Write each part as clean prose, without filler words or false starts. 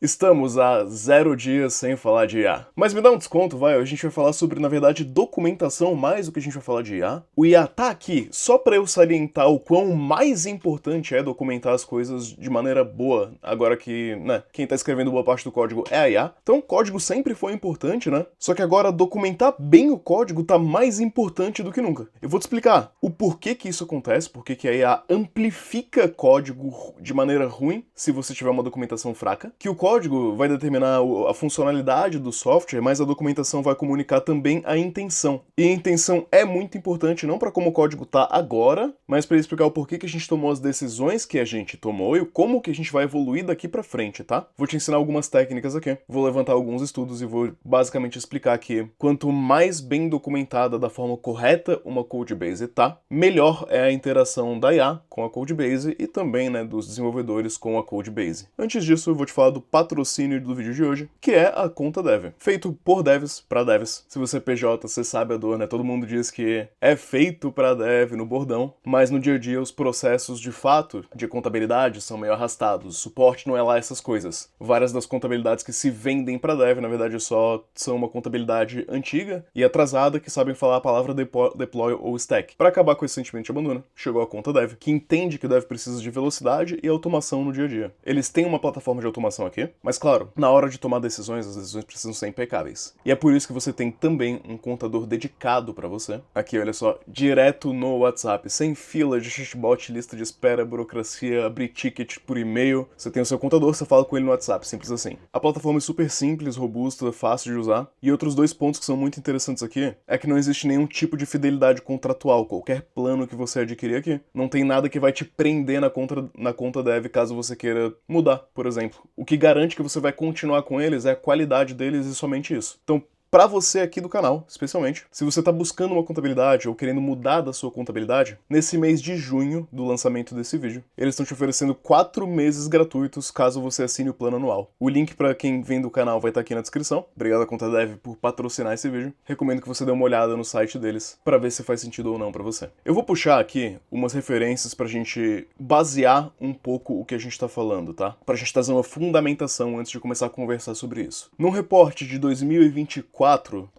Estamos há 0 dias sem falar de IA. Mas me dá um desconto, vai, a gente vai falar sobre, na verdade, documentação mais do que a gente vai falar de IA. O IA tá aqui só pra eu salientar o quão mais importante é documentar as coisas de maneira boa, agora que, né, quem tá escrevendo boa parte do código é a IA. Então o código sempre foi importante, né? Só que agora documentar bem o código tá mais importante do que nunca. Eu vou te explicar o porquê que isso acontece, porquê que a IA amplifica código de maneira ruim se você tiver uma documentação fraca, que o código vai determinar a funcionalidade do software, mas a documentação vai comunicar também a intenção. E a intenção é muito importante não para como o código tá agora, mas para explicar o porquê que a gente tomou as decisões que a gente tomou e como que a gente vai evoluir daqui para frente, tá? Vou te ensinar algumas técnicas aqui, vou levantar alguns estudos e vou basicamente explicar que quanto mais bem documentada da forma correta uma codebase tá, melhor é a interação da IA com a codebase e também, né, dos desenvolvedores com a codebase. Antes disso, eu vou te falar do patrocínio do vídeo de hoje, que é a Conta Dev. Feito por devs, para devs. Se você é PJ, você sabe a dor, né? Todo mundo diz que é feito para dev no bordão, mas no dia a dia os processos de fato de contabilidade são meio arrastados. O suporte não é lá essas coisas. Várias das contabilidades que se vendem para dev, na verdade, só são uma contabilidade antiga e atrasada que sabem falar a palavra deploy ou stack. Para acabar com esse sentimento de abandono, chegou a Conta Dev, que entende que o dev precisa de velocidade e automação no dia a dia. Eles têm uma plataforma de automação aqui, mas claro, na hora de tomar decisões, as decisões precisam ser impecáveis. E é por isso que você tem também um contador dedicado para você. Aqui, olha só, direto no WhatsApp, sem fila de chatbot, lista de espera, burocracia, abrir ticket por e-mail. Você tem o seu contador, você fala com ele no WhatsApp, simples assim. A plataforma é super simples, robusta, fácil de usar. E outros dois pontos que são muito interessantes aqui é que não existe nenhum tipo de fidelidade contratual. Qualquer plano que você adquirir aqui, não tem nada que vai te prender na conta dev caso você queira mudar, por exemplo. O que garante que você vai continuar com eles é a qualidade deles e somente isso. Então, para você aqui do canal, especialmente, se você está buscando uma contabilidade ou querendo mudar da sua contabilidade, nesse mês de junho do lançamento desse vídeo, eles estão te oferecendo 4 meses gratuitos caso você assine o plano anual. O link para quem vem do canal vai estar aqui na descrição. Obrigado à Conta Dev por patrocinar esse vídeo. Recomendo que você dê uma olhada no site deles para ver se faz sentido ou não para você. Eu vou puxar aqui umas referências para a gente basear um pouco o que a gente está falando, tá? Para a gente trazer uma fundamentação antes de começar a conversar sobre isso. Num reporte de 2024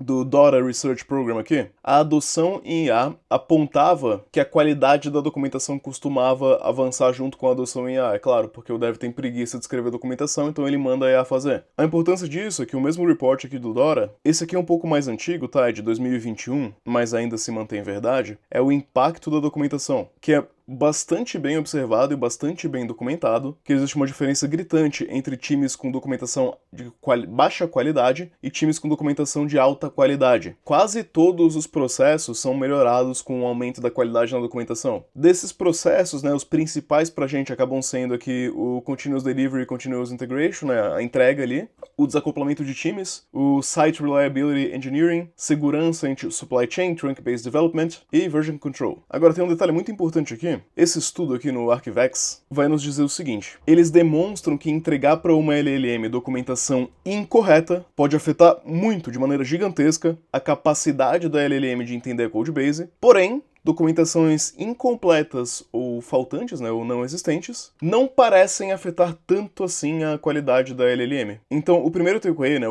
do DORA Research Program aqui, a adoção em IA apontava que a qualidade da documentação costumava avançar junto com a adoção em IA. É claro, porque o dev tem preguiça de escrever documentação, então ele manda a IA fazer. A importância disso é que o mesmo report aqui do DORA, esse aqui é um pouco mais antigo, tá? É de 2021, mas ainda se mantém verdade, é o impacto da documentação, que é bastante bem observado e bastante bem documentado, que existe uma diferença gritante entre times com documentação de baixa qualidade e times com documentação de alta qualidade. Quase todos os processos são melhorados com o aumento da qualidade na documentação. Desses processos, né, os principais pra gente acabam sendo aqui o Continuous Delivery e Continuous Integration, né, a entrega ali, o desacoplamento de times, o Site Reliability Engineering, segurança em Supply Chain, Trunk-Based Development e Version Control. Agora tem um detalhe muito importante aqui. Esse estudo aqui no Arquivex vai nos dizer o seguinte: eles demonstram que entregar para uma LLM documentação incorreta pode afetar muito, de maneira gigantesca, a capacidade da LLM de entender a codebase, porém, documentações incompletas ou faltantes, né, ou não existentes, não parecem afetar tanto assim a qualidade da LLM. Então, o primeiro takeaway, né,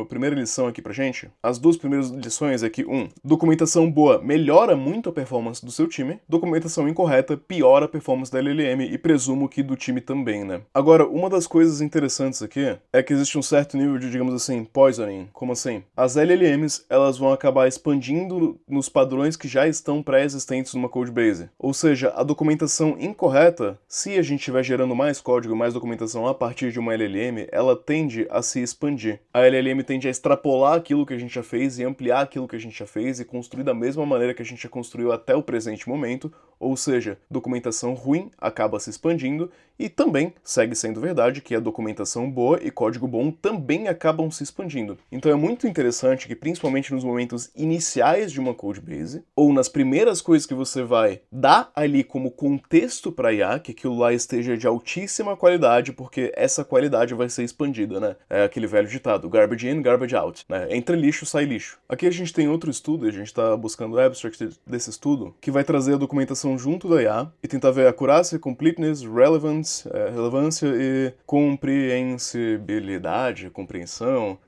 primeira lição aqui pra gente, as duas primeiras lições é que, documentação boa melhora muito a performance do seu time, documentação incorreta piora a performance da LLM e presumo que do time também, né. Agora, uma das coisas interessantes aqui é que existe um certo nível de, digamos assim, poisoning. Como assim? As LLMs, elas vão acabar expandindo nos padrões que já estão pré-existentes numa codebase. Ou seja, a documentação incorreta, se a gente estiver gerando mais código e mais documentação a partir de uma LLM, ela tende a se expandir. A LLM tende a extrapolar aquilo que a gente já fez e ampliar aquilo que a gente já fez e construir da mesma maneira que a gente já construiu até o presente momento, ou seja, documentação ruim acaba se expandindo e também segue sendo verdade que a documentação boa e código bom também acabam se expandindo. Então é muito interessante que, principalmente nos momentos iniciais de uma codebase, ou nas primeiras coisas que você vai dar ali como contexto para IA, que aquilo lá esteja de altíssima qualidade, porque essa qualidade vai ser expandida, né? É aquele velho ditado, garbage in, garbage out, né? Entra lixo, sai lixo. Aqui a gente tem outro estudo, a gente está buscando o abstract desse estudo, que vai trazer a documentação documentação junto da IA e tentar ver acurácia, completeness, relevância e compreensibilidade, compreensão,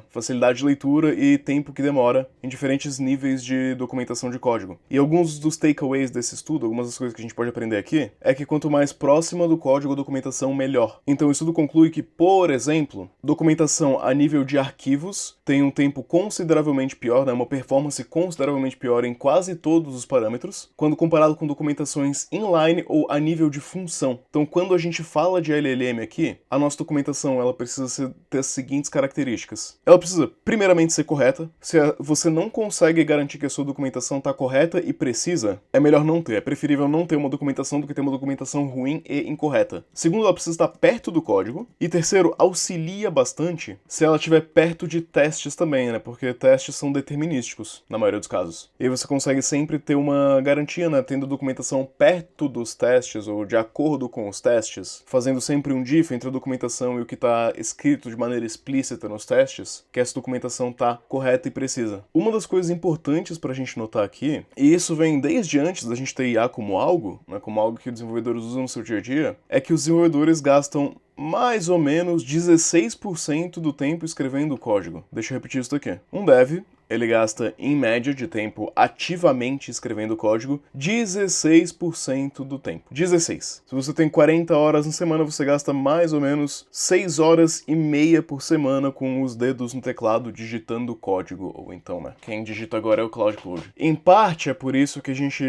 facilidade de leitura e tempo que demora em diferentes níveis de documentação de código. E alguns dos takeaways desse estudo, algumas das coisas que a gente pode aprender aqui, é que quanto mais próxima do código a documentação, melhor. Então o estudo conclui que, por exemplo, documentação a nível de arquivos tem um tempo consideravelmente pior, né, uma performance consideravelmente pior em quase todos os parâmetros, quando comparado com documentações inline ou a nível de função. Então quando a gente fala de LLM aqui, a nossa documentação ela precisa ter as seguintes características. Ela precisa, primeiramente, ser correta. Se você não consegue garantir que a sua documentação está correta e precisa, é melhor não ter. É preferível não ter uma documentação do que ter uma documentação ruim e incorreta. Segundo, ela precisa estar perto do código. E terceiro, auxilia bastante se ela estiver perto de testes também, né? Porque testes são determinísticos, na maioria dos casos. E aí você consegue sempre ter uma garantia, né? Tendo a documentação perto dos testes ou de acordo com os testes, fazendo sempre um diff entre a documentação e o que está escrito de maneira explícita nos testes, que essa documentação está correta e precisa. Uma das coisas importantes para a gente notar aqui, e isso vem desde antes da gente ter IA como algo, né, como algo que os desenvolvedores usam no seu dia a dia, é que os desenvolvedores gastam mais ou menos 16% do tempo escrevendo o código. Deixa eu repetir isso daqui. Um dev, ele gasta, em média, de tempo ativamente escrevendo código, 16% do tempo. 16. Se você tem 40 horas na semana, você gasta mais ou menos 6 horas e meia por semana com os dedos no teclado digitando código. Ou então, né? Quem digita agora é o Cloud Code. Em parte, é por isso que a gente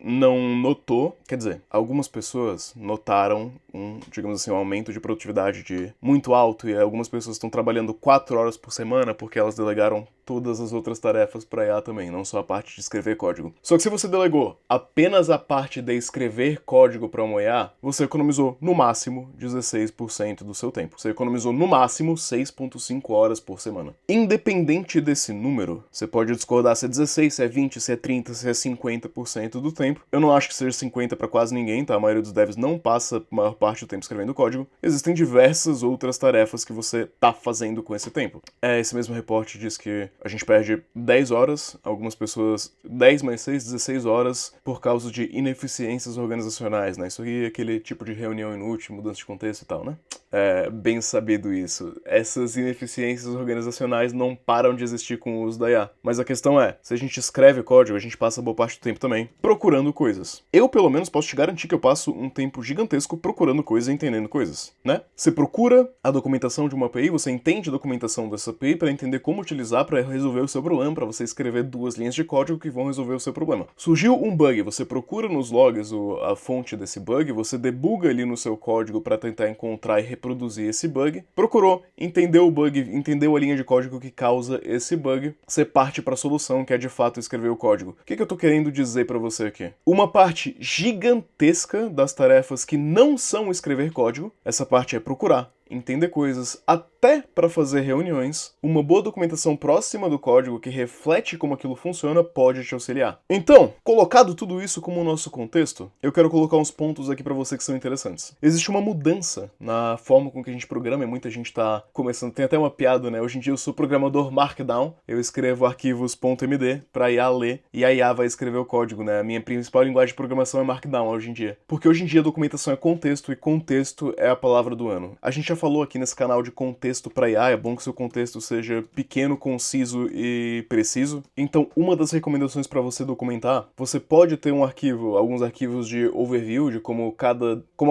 não notou, quer dizer, algumas pessoas notaram digamos assim, um aumento de produtividade muito alto, e algumas pessoas estão trabalhando 4 horas por semana porque elas delegaram todas as outras tarefas para IA também, não só a parte de escrever código. Só que se você delegou apenas a parte de escrever código para uma IA, você economizou no máximo 16% do seu tempo. Você economizou no máximo 6,5 horas por semana. Independente desse número, você pode discordar se é 16, se é 20, se é 30, se é 50% do tempo. Eu não acho que seja 50 para quase ninguém, tá? A maioria dos devs não passa a maior parte do tempo escrevendo código. Existem diversas outras tarefas que você tá fazendo com esse tempo. Esse mesmo reporte diz que a gente perde 10 horas, algumas pessoas 10 mais 6, 16 horas por causa de ineficiências organizacionais, né? Isso aí é aquele tipo de reunião inútil, mudança de contexto e tal, né? É bem sabido isso. Essas ineficiências organizacionais não param de existir com o uso da IA. Mas a questão é, se a gente escreve código, a gente passa boa parte do tempo também procurando coisas. Eu, pelo menos, posso te garantir que eu passo um tempo gigantesco procurando coisas e entendendo coisas, né? Você procura a documentação de uma API, você entende a documentação dessa API para entender como utilizar para resolver o seu problema, para você escrever 2 linhas de código que vão resolver o seu problema. Surgiu um bug, você procura nos logs a fonte desse bug, você debuga ali no seu código para tentar encontrar e reproduzir esse bug. Procurou, entendeu o bug, entendeu a linha de código que causa esse bug, você parte para a solução, que é de fato escrever o código. O que eu tô querendo dizer para você aqui? Uma parte gigantesca das tarefas que não são escrever código, essa parte é procurar, entender coisas, até para fazer reuniões. Uma boa documentação próxima do código que reflete como aquilo funciona pode te auxiliar. Então, colocado tudo isso como o nosso contexto, eu quero colocar uns pontos aqui para você que são interessantes. Existe uma mudança na forma com que a gente programa, e muita gente tá começando, tem até uma piada, né? Hoje em dia eu sou programador Markdown, eu escrevo arquivos .md pra IA ler, e a IA vai escrever o código, né? A minha principal linguagem de programação é Markdown hoje em dia. Porque hoje em dia a documentação é contexto, e contexto é a palavra do ano. A gente já falou aqui nesse canal de contexto para IA, é bom que seu contexto seja pequeno, conciso e preciso. Então, uma das recomendações para você documentar, você pode ter alguns arquivos de overview de como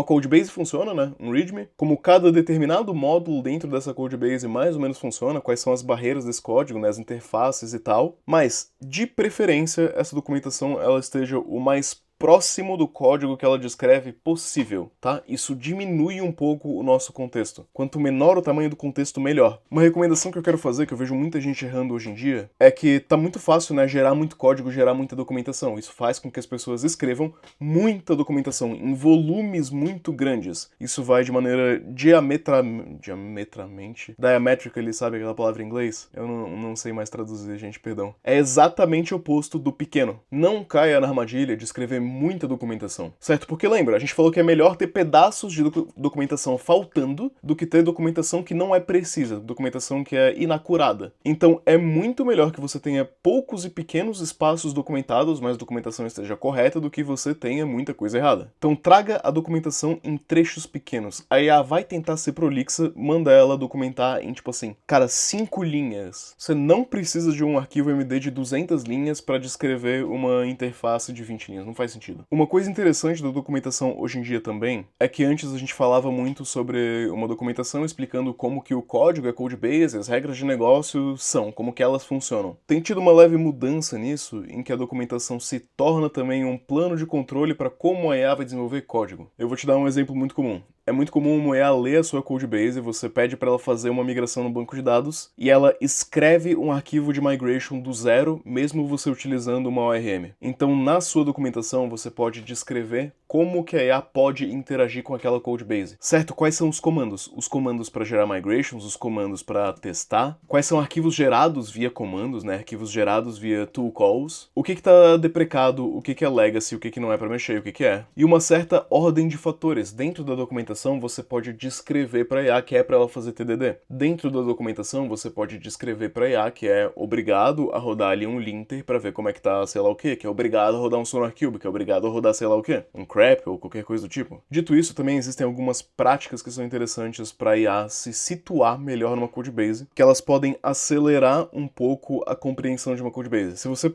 a codebase funciona, né? Um README, como cada determinado módulo dentro dessa codebase mais ou menos funciona, quais são as barreiras desse código, né? As interfaces e tal. Mas, de preferência, essa documentação ela esteja o mais próximo do código que ela descreve possível, tá? Isso diminui um pouco o nosso contexto. Quanto menor o tamanho do contexto, melhor. Uma recomendação que eu quero fazer, que eu vejo muita gente errando hoje em dia, é que tá muito fácil, né, gerar muito código, gerar muita documentação. Isso faz com que as pessoas escrevam muita documentação em volumes muito grandes. Isso vai de maneira diametrically, sabe aquela palavra em inglês? Eu não sei mais traduzir, gente, perdão. É exatamente o oposto do pequeno. Não caia na armadilha de escrever muita documentação, certo? Porque lembra, a gente falou que é melhor ter pedaços de documentação faltando do que ter documentação que não é precisa, documentação que é inacurada. Então é muito melhor que você tenha poucos e pequenos espaços documentados, mas a documentação esteja correta, do que você tenha muita coisa errada. Então traga a documentação em trechos pequenos. A IA vai tentar ser prolixa, manda ela documentar em tipo assim, cara, 5 linhas. Você não precisa de um arquivo MD de 200 linhas para descrever uma interface de 20 linhas, não faz sentido. Uma coisa interessante da documentação hoje em dia também é que antes a gente falava muito sobre uma documentação explicando como que o código, a codebase, as regras de negócio são, como que elas funcionam. Tem tido uma leve mudança nisso, em que a documentação se torna também um plano de controle para como a IA vai desenvolver código. Eu vou te dar um exemplo muito comum. É muito comum uma IA ler a sua codebase, você pede para ela fazer uma migração no banco de dados e ela escreve um arquivo de migration do zero, mesmo você utilizando uma ORM. Então, na sua documentação, você pode descrever como que a IA pode interagir com aquela codebase. Certo? Quais são os comandos? Os comandos para gerar migrations, os comandos para testar, quais são arquivos gerados via comandos, né? Arquivos gerados via tool calls, o que está deprecado, o que é legacy, o que não é para mexer, o que é. E uma certa ordem de fatores. Dentro da documentação, você pode descrever para a IA que é para ela fazer TDD. Dentro da documentação, você pode descrever para a IA que é obrigado a rodar ali um linter para ver como é que tá sei lá o que é obrigado a rodar um SonarQube, que é obrigado a rodar sei lá o que, um crap ou qualquer coisa do tipo. Dito isso, também existem algumas práticas que são interessantes para a IA se situar melhor numa codebase, que elas podem acelerar um pouco a compreensão de uma codebase. Se você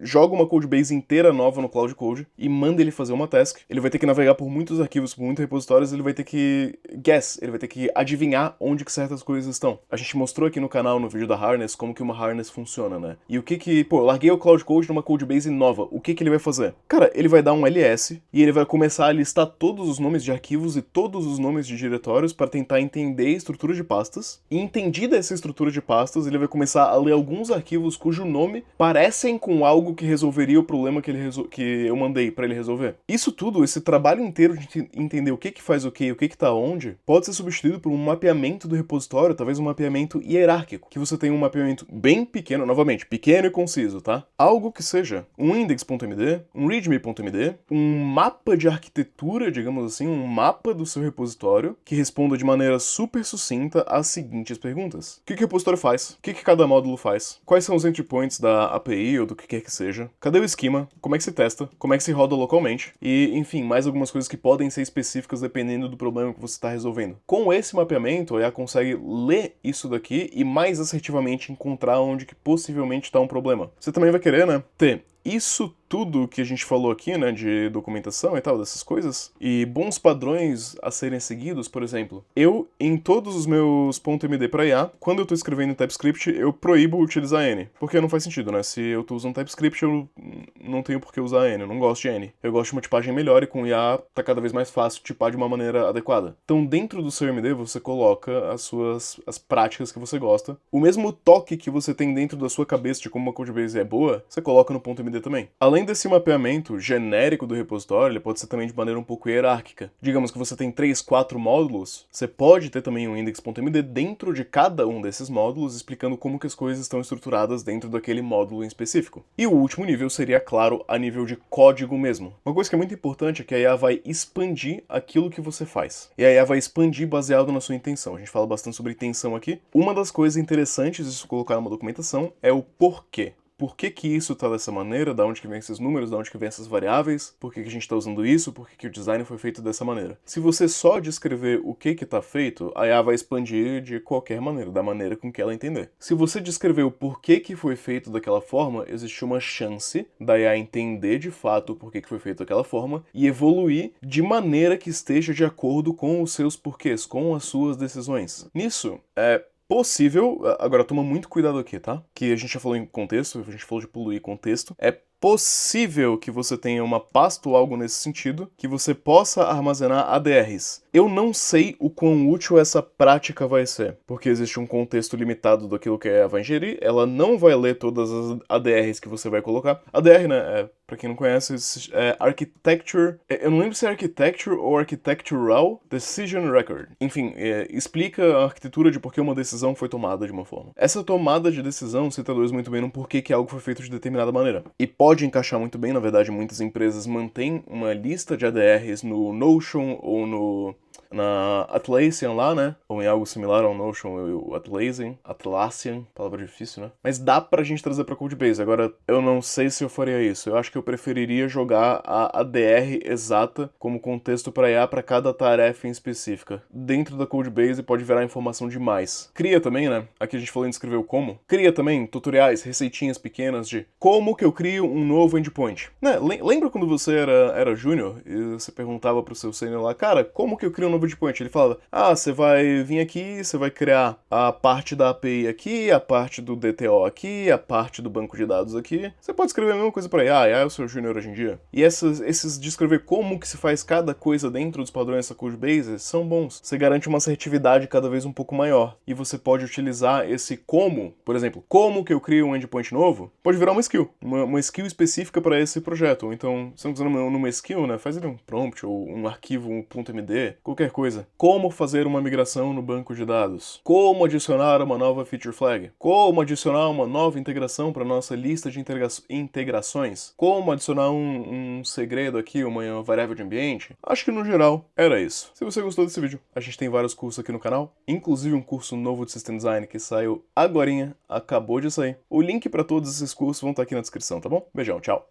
joga uma codebase inteira nova no Cloud Code e manda ele fazer uma task, ele vai ter que navegar por muitos arquivos, por muitos repositórios, ele vai ter que ele vai ter que adivinhar onde que certas coisas estão. A gente mostrou aqui no canal, no vídeo da Harness, como que uma Harness funciona, né? E eu larguei o Cloud Code numa codebase nova, o que ele vai fazer? Cara, ele vai dar um ls e ele vai começar a listar todos os nomes de arquivos e todos os nomes de diretórios para tentar entender a estrutura de pastas. E entendida essa estrutura de pastas, ele vai começar a ler alguns arquivos cujo nome parecem com algo que resolveria o problema que eu mandei para ele resolver. Isso tudo, esse trabalho inteiro de entender o que faz o que tá onde, pode ser substituído por um mapeamento do repositório, talvez um mapeamento hierárquico, que você tem um mapeamento bem pequeno, novamente, pequeno e conciso, tá? Algo que seja um index.md, um readme.md, um mapa de arquitetura, digamos assim, um mapa do seu repositório, que responda de maneira super sucinta às seguintes perguntas. O que o repositório faz? O que cada módulo faz? Quais são os endpoints da API ou do que quer que seja? Cadê o esquema? Como é que se testa? Como é que se roda localmente? E, enfim, mais algumas coisas que podem ser específicas dependendo do problema que você está resolvendo. Com esse mapeamento, a IA consegue ler isso daqui e mais assertivamente encontrar onde que possivelmente está um problema. Você também vai querer, né, ter isso tudo que a gente falou aqui, né, de documentação e tal, dessas coisas, e bons padrões a serem seguidos, por exemplo. Eu, em todos os meus .md para IA, quando eu tô escrevendo em TypeScript, eu proíbo utilizar N, porque não faz sentido, né? Se eu tô usando TypeScript, eu não tenho por que usar N, eu não gosto de N. Eu gosto de uma tipagem melhor e com IA tá cada vez mais fácil tipar de uma maneira adequada. Então, dentro do seu MD, você coloca as práticas que você gosta. O mesmo toque que você tem dentro da sua cabeça de como uma codebase é boa, você coloca no .md também. Além desse mapeamento genérico do repositório, ele pode ser também de maneira um pouco hierárquica. Digamos que você tem 3, 4 módulos, você pode ter também um index.md dentro de cada um desses módulos, explicando como que as coisas estão estruturadas dentro daquele módulo em específico. E o último nível seria, claro, a nível de código mesmo. Uma coisa que é muito importante é que a IA vai expandir aquilo que você faz. E a IA vai expandir baseado na sua intenção. A gente fala bastante sobre intenção aqui. Uma das coisas interessantes de se colocar numa documentação é o porquê. Por que que isso tá dessa maneira? Da onde que vem esses números? Da onde que vem essas variáveis? Por que que a gente tá usando isso? Por que que o design foi feito dessa maneira? Se você só descrever o que tá feito, a IA vai expandir de qualquer maneira, da maneira com que ela entender. Se você descrever o porquê que foi feito daquela forma, existe uma chance da IA entender de fato o porquê que foi feito daquela forma e evoluir de maneira que esteja de acordo com os seus porquês, com as suas decisões. Nisso, possível, agora toma muito cuidado aqui, tá? Que a gente já falou em contexto, a gente falou de poluir contexto. É possível que você tenha uma pasta ou algo nesse sentido que você possa armazenar ADRs. Eu não sei o quão útil essa prática vai ser, porque existe um contexto limitado daquilo que ela vai ingerir, ela não vai ler todas as ADRs que você vai colocar. ADR, né, pra quem não conhece, é Architecture... Eu não lembro se é Architecture ou Architectural Decision Record. Enfim, explica a arquitetura de por que uma decisão foi tomada de uma forma. Essa tomada de decisão se traduz muito bem no porquê que algo foi feito de determinada maneira. E pode encaixar muito bem, na verdade muitas empresas mantêm uma lista de ADRs no Notion ou na Atlassian lá, né? Ou em algo similar ao Notion e o Atlassian, palavra difícil, né? Mas dá pra gente trazer pra Codebase. Agora, eu não sei se eu faria isso. Eu acho que eu preferiria jogar a ADR exata como contexto pra IA pra cada tarefa em específica. Dentro da Codebase pode virar informação demais. Cria também, né? Aqui a gente falou em descrever o como. Cria também tutoriais, receitinhas pequenas de como que eu crio um novo endpoint. Né? Lembra quando você era júnior e você perguntava pro seu sênior lá, cara, como que eu crio um novo endpoint? Ele falava, você vai vir aqui, você vai criar a parte da API aqui, a parte do DTO aqui, a parte do banco de dados aqui. Você pode escrever a mesma coisa pra IA, eu sou júnior hoje em dia. E esses de escrever como que se faz cada coisa dentro dos padrões da Codebase são bons. Você garante uma assertividade cada vez um pouco maior. E você pode utilizar esse como, por exemplo, como que eu crio um endpoint novo, pode virar uma skill. Uma skill específica para esse projeto. Ou então, se não quiser numa skill, né, faz ali um prompt ou um arquivo, um .md, qualquer coisa. Como fazer uma migração no banco de dados. Como adicionar uma nova feature flag. Como adicionar uma nova integração para nossa lista de integrações. Como adicionar um segredo aqui, uma variável de ambiente. Acho que no geral era isso. Se você gostou desse vídeo, a gente tem vários cursos aqui no canal, inclusive um curso novo de System Design que saiu agorinha, acabou de sair. O link para todos esses cursos vão estar aqui na descrição, tá bom? Beijão, tchau!